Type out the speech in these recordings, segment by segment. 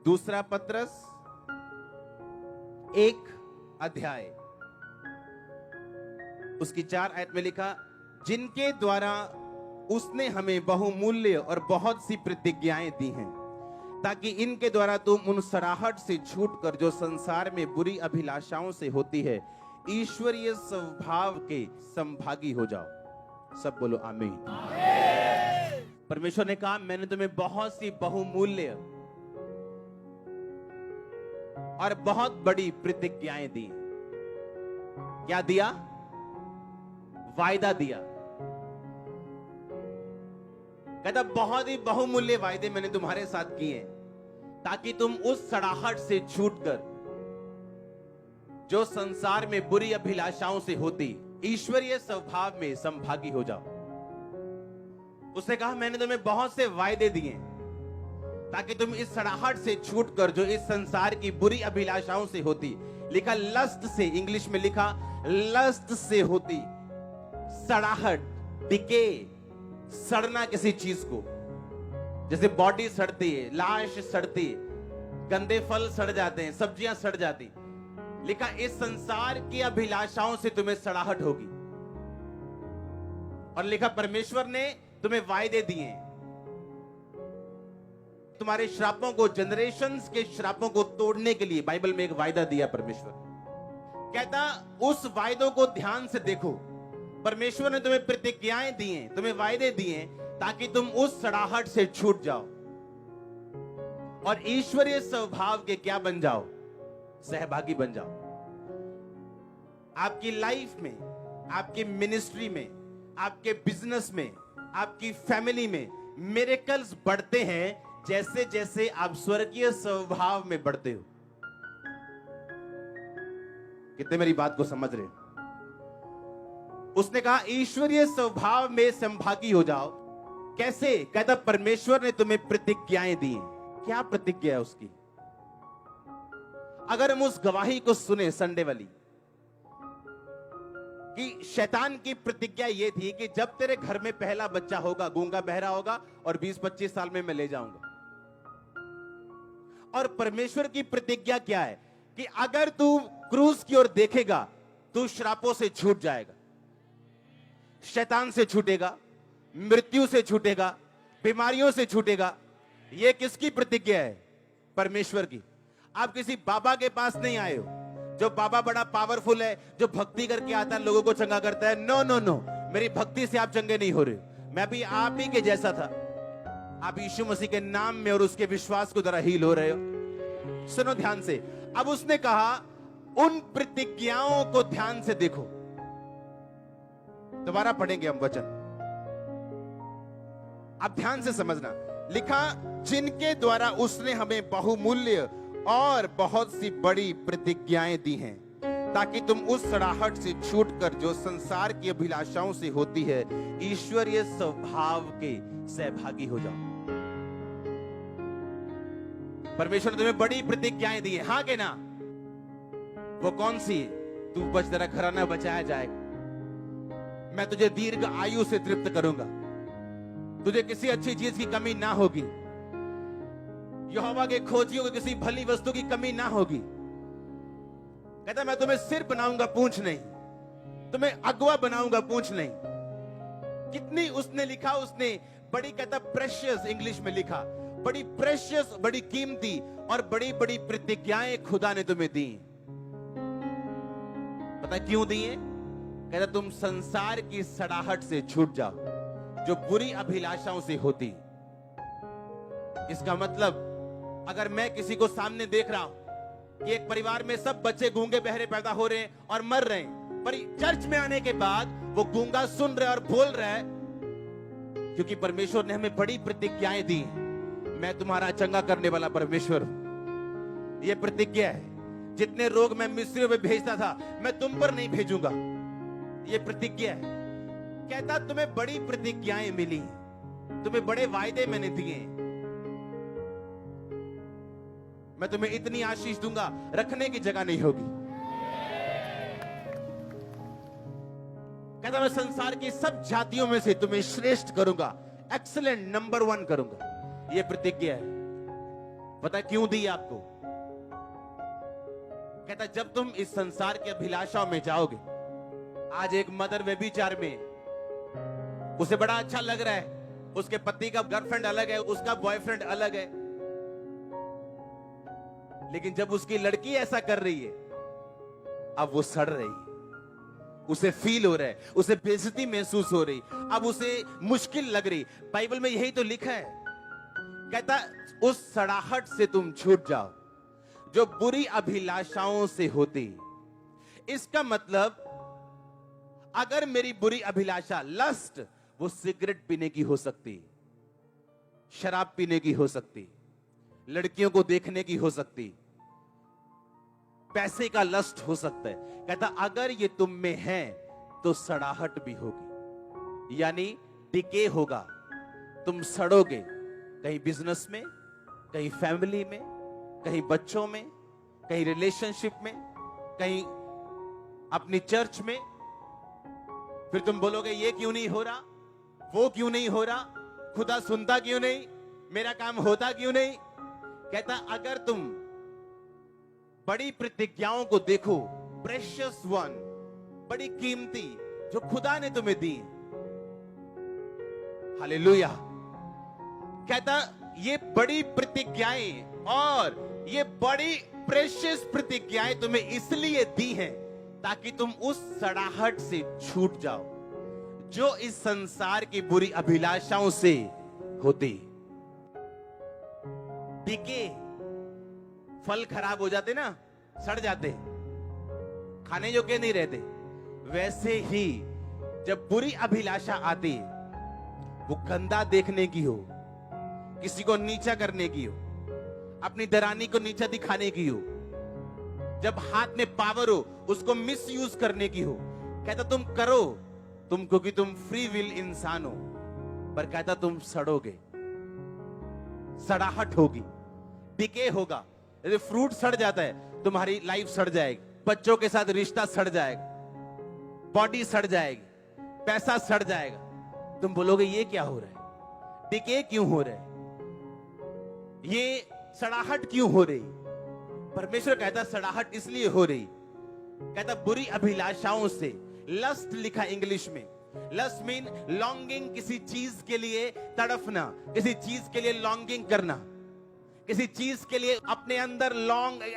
दूसरा पत्रस 1 उसकी 4 आयत में लिखा, जिनके द्वारा उसने हमें बहुमूल्य और बहुत सी प्रतिज्ञाएं दी हैं, ताकि इनके द्वारा तुम उन सड़ाहट से छूटकर जो संसार में बुरी अभिलाषाओं से होती है, ईश्वरीय स्वभाव के संभागी हो जाओ। सब बोलो आमीन। परमेश्वर ने कहा, मैंने तुम्हें बहुत सी बहुमूल्य और बहुत बड़ी प्रतिज्ञाएं दी। क्या दिया? वायदा दिया। कहता बहुत ही बहुमूल्य वायदे मैंने तुम्हारे साथ किए, ताकि तुम उस सड़ाहट से छूटकर जो संसार में बुरी अभिलाषाओं से होती, ईश्वरीय स्वभाव में संभागी हो जाओ। उसने कहा, मैंने तुम्हें बहुत से वायदे दिए ताकि तुम इस सड़ाहट से छूटकर जो इस संसार की बुरी अभिलाषाओं से होती, लिखा लस्ट से, इंग्लिश में लिखा लस्ट से होती सड़ाहट, डिके, सड़ना किसी चीज को, जैसे बॉडी सड़ती है, लाश सड़ती है, गंदे फल सड़ जाते हैं, सब्जियां सड़ जाती। लिखा इस संसार की अभिलाषाओं से तुम्हें सड़ाहट होगी। और लिखा परमेश्वर ने तुम्हें वायदे दिए, तुम्हारे श्रापों को, जनरेशंस के श्रापों को तोड़ने के लिए बाइबल में एक वायदा दिया परमेश्वर। कहता उस वायदों को ध्यान से देखो। परमेश्वर ने तुम्हें प्रतिज्ञाएं दी हैं, तुम्हें वायदे दिए ताकि तुम उस सड़ाहट से छूट जाओ और ईश्वरीय स्वभाव के क्या बन जाओ? सहभागी बन जाओ। आपकी लाइफ में, आपकी मिनिस्ट्री में, आपके बिजनेस में, आपकी फैमिली में मिरेकल्स बढ़ते हैं जैसे जैसे आप स्वर्गीय स्वभाव में बढ़ते हो। कितने मेरी बात को समझ रहे हो? उसने कहा ईश्वरीय स्वभाव में संभागी हो जाओ। कैसे? कहता परमेश्वर ने तुम्हें प्रतिज्ञाएं दी। क्या प्रतिज्ञा है उसकी? अगर हम उस गवाही को सुने संडे वाली, कि शैतान की प्रतिज्ञा यह थी कि जब तेरे घर में पहला बच्चा होगा, गूंगा बहरा होगा, और 20-25 साल में मैं ले जाऊंगा। और परमेश्वर की प्रतिज्ञा क्या है? कि अगर तू क्रूस की ओर देखेगा, तू श्रापों से छूट जाएगा, शैतान से छूटेगा, मृत्यु से छूटेगा, बीमारियों से छूटेगा। यह किसकी प्रतिज्ञा है? परमेश्वर की। आप किसी बाबा के पास नहीं आए हो, जो बाबा बड़ा पावरफुल है, जो भक्ति करके आता है, लोगों को चंगा करता है। नो नो नो, मेरी भक्ति से आप चंगे नहीं हो रहे। मैं भी आप ही के जैसा था। आप यीशु मसीह के नाम में और उसके विश्वास को द्वारा हील हो रहे हो। सुनो ध्यान से। अब उसने कहा उन प्रतिज्ञाओं को ध्यान से देखो। दोबारा पढ़ेंगे हम वचन, अब ध्यान से समझना। लिखा जिनके द्वारा उसने हमें बहुमूल्य और बहुत सी बड़ी प्रतिज्ञाएं दी हैं, ताकि तुम उस सड़ाहट से छूटकर जो संसार की अभिलाषाओं से होती है, ईश्वरीय स्वभाव के सहभागी हो जाओ। परमेश्वर ने तुम्हें बड़ी प्रतिज्ञाएं दी है, हाँ के ना? वो कौन सी? तू बच, तेरा घराना बचाया जाएगा, मैं तुझे दीर्घ आयु से तृप्त करूंगा, तुझे किसी अच्छी चीज की कमी ना होगी, यहोवा के खोजियों को किसी भली वस्तु की कमी ना होगी। कहता मैं तुम्हें सिर बनाऊंगा, पूंछ नहीं, तुम्हें अगुआ बनाऊंगा, पूंछ नहीं। कितनी उसने लिखा, उसने बड़ी, कहता प्रेशियस, इंग्लिश में लिखा बड़ी प्रेशियस, बड़ी कीमती और बड़ी बड़ी प्रतिज्ञाएं खुदा ने तुम्हें दी। पता क्यों दी है? कहता तुम संसार की सड़ाहट से छूट जाओ जो बुरी अभिलाषाओं से होती। इसका मतलब अगर मैं किसी को सामने देख रहा हूं कि एक परिवार में सब बच्चे गूंगे बहरे पैदा हो रहे हैं और मर रहे हैं, पर चर्च में आने के बाद वो गूंगा सुन रहा है और बोल रहा है, क्योंकि परमेश्वर ने हमें बड़ी प्रतिज्ञाएं दी। मैं तुम्हारा चंगा करने वाला परमेश्वर हूं, ये प्रतिज्ञा है। जितने रोग मैं मिस्रियों में भेजता था, मैं तुम पर नहीं भेजूंगा, ये प्रतिज्ञा है। कहता तुम्हें बड़ी प्रतिज्ञाएं मिली, तुम्हें बड़े वायदे मैंने दिए, मैं तुम्हें इतनी आशीष दूंगा, रखने की जगह नहीं होगी। कहता मैं संसार की सब जातियों में से तुम्हें श्रेष्ठ करूंगा, एक्सीलेंट, नंबर 1 करूंगा। यह प्रतिज्ञा है। पता है क्यों दी आपको? कहता जब तुम इस संसार के अभिलाषाओं में जाओगे, आज एक मदर व्यभिचार में, उसे बड़ा अच्छा लग रहा है, उसके पति का गर्लफ्रेंड अलग है, उसका बॉयफ्रेंड अलग है, लेकिन जब उसकी लड़की ऐसा कर रही है, अब वो सड़ रही है, उसे फील हो रहा है, उसे बेइज्जती महसूस हो रही, अब उसे मुश्किल लग रही। बाइबल में यही तो लिखा है, कहता उस सड़ाहट से तुम छूट जाओ जो बुरी अभिलाषाओं से होती। इसका मतलब अगर मेरी बुरी अभिलाषा लस्ट, वो सिगरेट पीने की हो सकती, शराब पीने की हो सकती, लड़कियों को देखने की हो सकती, पैसे का लस्ट हो सकता है। कहता अगर ये तुम में है तो सड़ाहट भी होगी, यानी डिके होगा, तुम सड़ोगे, कहीं बिजनेस में, कहीं फैमिली में, कहीं बच्चों में, कहीं रिलेशनशिप में, कहीं अपनी चर्च में। फिर तुम बोलोगे ये क्यों नहीं हो रहा, वो क्यों नहीं हो रहा, खुदा सुनता क्यों नहीं, मेरा काम होता क्यों नहीं। कहता अगर तुम बड़ी प्रतिज्ञाओं को देखो, प्रेशियस वन, बड़ी कीमती जो खुदा ने तुम्हें दी, हालेलुया। कहता ये बड़ी प्रतिज्ञाएं और ये बड़ी प्रेशियस प्रतिज्ञाएं तुम्हें इसलिए दी हैं ताकि तुम उस सड़ाहट से छूट जाओ जो इस संसार की बुरी अभिलाषाओं से होती। डिके, फल खराब हो जाते ना, सड़ जाते, खाने योग्य नहीं रहते, वैसे ही जब बुरी अभिलाषा आती, वो गंदा देखने की हो, किसी को नीचा करने की हो, अपनी दरानी को नीचा दिखाने की हो, जब हाथ में पावर हो उसको मिस यूज करने की हो। कहता तुम करो, तुम क्योंकि तुम फ्री विल इंसान हो, पर कहता तुम सड़ोगे, सड़ाहट होगी, डिके होगा। यदि फ्रूट सड़ जाता है, तुम्हारी लाइफ सड़ जाएगी, बच्चों के साथ रिश्ता सड़ जाएगा, बॉडी सड़ जाएगी, पैसा सड़ जाएगा। तुम बोलोगे ये क्या हो रहा है, डिके क्यों हो रहा है, ये सड़ाहट क्यों हो रही। परमेश्वर कहता सड़ाहट इसलिए हो रही, कहता बुरी अभिलाषाओं से, लस्ट लिखा इंग्लिश में, लस्ट मीन लॉन्गिंग, किसी चीज के लिए तड़फना, किसी चीज के लिए लॉन्गिंग करना, किसी चीज के लिए अपने अंदर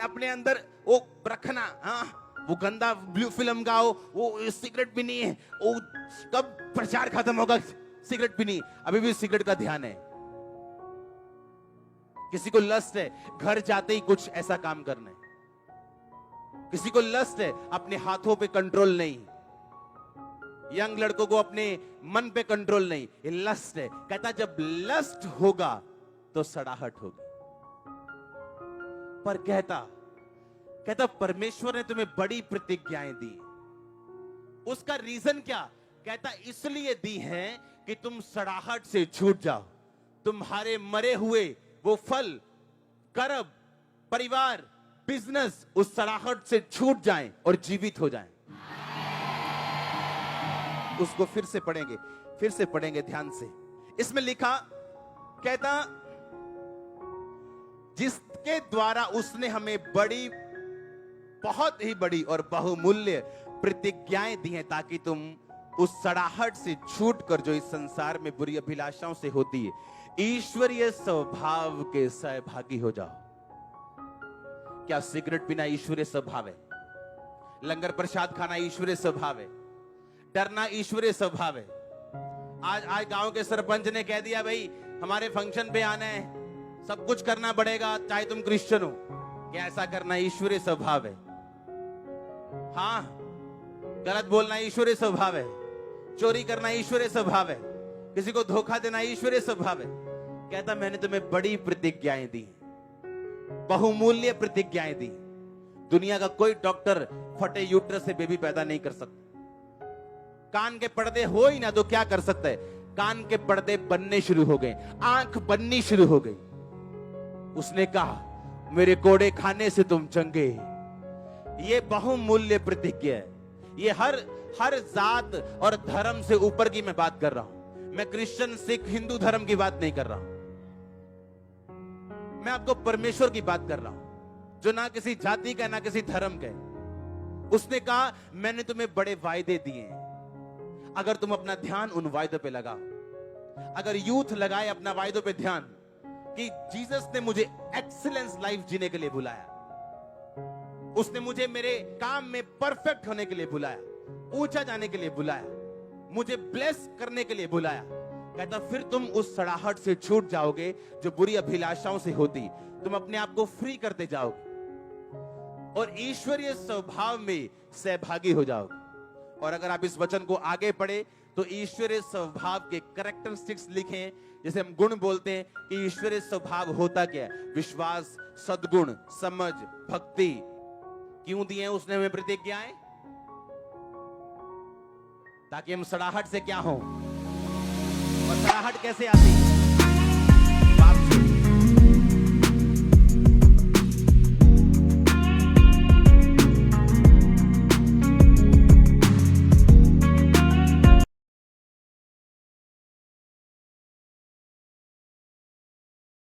अपने अंदर वो रखना। हाँ, वो गंदा ब्लू फिल्म का वो सिगरेट भी नहीं है, वो कब प्रचार खत्म होगा, सिगरेट भी नहीं, अभी भी सिगरेट का ध्यान है। किसी को लस्ट है घर जाते ही कुछ ऐसा काम करना है, किसी को लस्ट है अपने हाथों पे कंट्रोल नहीं, यंग लड़कों को अपने मन पे कंट्रोल नहीं, ये लस्ट है। कहता जब लस्ट होगा तो सड़ाहट होगी। पर कहता परमेश्वर ने तुम्हें बड़ी प्रतिज्ञाएं दी, उसका रीजन क्या? कहता इसलिए दी हैं कि तुम सड़ाहट से छूट जाओ, तुम्हारे मरे हुए वो फल, करब, परिवार, बिजनेस उस सड़ाहट से छूट जाएं और जीवित हो जाएं। उसको फिर से पढ़ेंगे ध्यान से। इसमें लिखा, कहता जिसके द्वारा उसने हमें बड़ी, बहुत ही बड़ी और बहुमूल्य प्रतिज्ञाएं दी हैं ताकि तुम उस सड़ाहट से छूटकर जो इस संसार में बुरी अभिलाषाओं से होती है, ईश्वरीय स्वभाव के सहभागी हो जाओ। क्या सिगरेट पीना ईश्वरीय स्वभाव है? लंगर प्रसाद खाना ईश्वरीय स्वभाव है? डरना ईश्वरीय स्वभाव है? आज गांव के सरपंच ने कह दिया भाई हमारे फंक्शन पे आना है, सब कुछ करना पड़ेगा चाहे तुम क्रिश्चियन हो। क्या ऐसा करना ईश्वरीय स्वभाव है? हाँ, गलत बोलना ईश्वरीय स्वभाव है, चोरी करना ईश्वरीय स्वभाव है, किसी को धोखा देना ईश्वरीय स्वभाव है। कहता मैंने तुम्हें बड़ी प्रतिज्ञाएं दी, बहुमूल्य प्रतिज्ञाएं दी। दुनिया का कोई डॉक्टर फटे यूट्रस से बेबी पैदा नहीं कर सकता। कान के पर्दे हो ही ना तो क्या कर सकता है? कान के पर्दे बनने शुरू हो गए, आंख बननी शुरू हो गई। उसने कहा मेरे कोड़े खाने से तुम चंगे। ये बहुमूल्य प्रतिज्ञा है। ये हर जात और धर्म से ऊपर की मैं बात कर रहा हूं। मैं क्रिश्चियन, सिख, हिंदू धर्म की बात नहीं कर रहा हूं। मैं आपको परमेश्वर की बात कर रहा हूं, जो ना किसी जाति का ना किसी धर्म का है। उसने कहा मैंने तुम्हें बड़े वायदे दिए हैं, अगर तुम अपना ध्यान उन वायदों पे लगाओ। अगर यूथ लगाए अपना वायदों पे ध्यान कि जीसस ने मुझे एक्सीलेंस लाइफ जीने के लिए बुलाया, उसने मुझे मेरे काम में परफेक्ट होने के लिए बुलाया, ऊंचा जाने के लिए बुलाया, मुझे ब्लेस करने के लिए बुलाया। कहता फिर तुम उस सड़ाहट से छूट जाओगे जो बुरी अभिलाषाओं से होती, तुम अपने आप को फ्री करते जाओगे और ईश्वरीय स्वभाव में सहभागी हो जाओगे। और अगर आप इस वचन को आगे पढ़े तो ईश्वरीय स्वभाव के कैरेक्टरिस्टिक्स लिखें, जैसे हम गुण बोलते हैं कि ईश्वरीय स्वभाव होता क्या है, विश्वास, सद्गुण, समझ, भक्ति। क्यों दिए हैं उसने हमें प्रतिज्ञाएं? ताकि हम सड़ाहट से क्या हो, और सड़ाहट कैसे आती है?